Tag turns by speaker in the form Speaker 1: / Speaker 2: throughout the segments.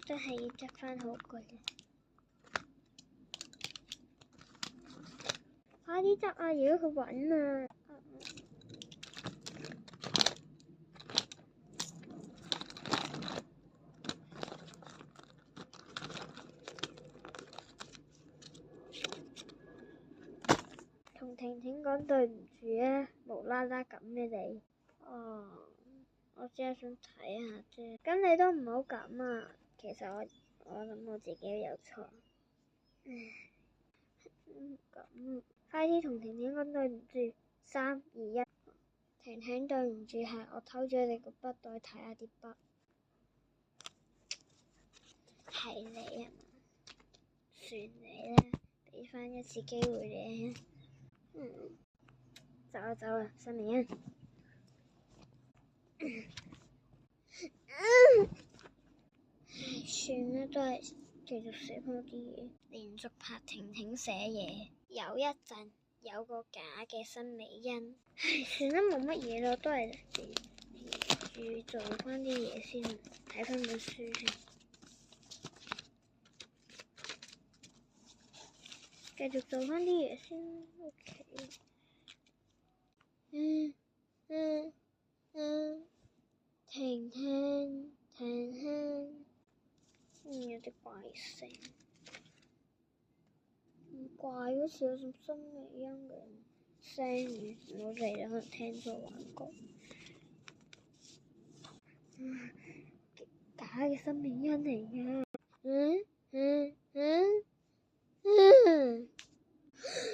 Speaker 1: 都係要執翻好佢嘅。快啲執啊！如果佢揾啊！同婷婷講對唔住啊，無啦啦咁嘅你。哦，我只係想睇下啫。咁你都唔好咁啊！其實我諗我自己有錯。咁，快啲同婷婷講對唔住。3、2、1，婷婷對唔住，係我偷咗你個筆袋睇下啲筆。係你啊嘛？算你啦，俾翻一次機會你。走啦，新美欣。算啦，都係繼續寫多啲嘢。連續拍婷婷寫嘢，有一陣有個假嘅新美欣。算啦，冇乜嘢咯，都係住做翻啲嘢先，睇翻本書先。繼續做翻啲嘢先 ，OK。婷婷，有啲怪聲，唔怪，好似有種新美欣嘅聲嘅，唔好理啦，可能聽錯幻覺。假嘅新美欣嚟嘅。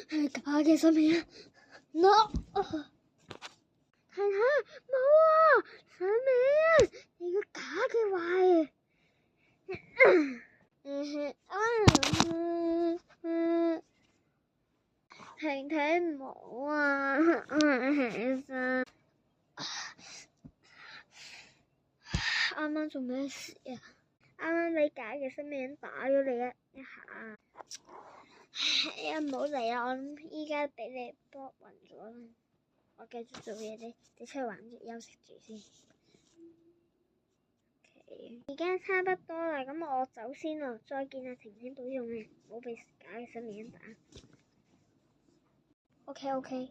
Speaker 1: 係假嘅新美欣。No。婷婷，冇啊！新美欣，你個假嘅壞。婷婷冇啊！起身。啱啱做咩事啊？啱啱俾假嘅新美欣打咗你一下。哎呀，唔好嚟啊！我諗依家俾你搏暈咗啦。我繼續做嘢，你出去玩休息住先。而家差不多啦，咁我走先咯。再見啊，婷婷保重啊，唔好俾假嘅新美欣打。OK。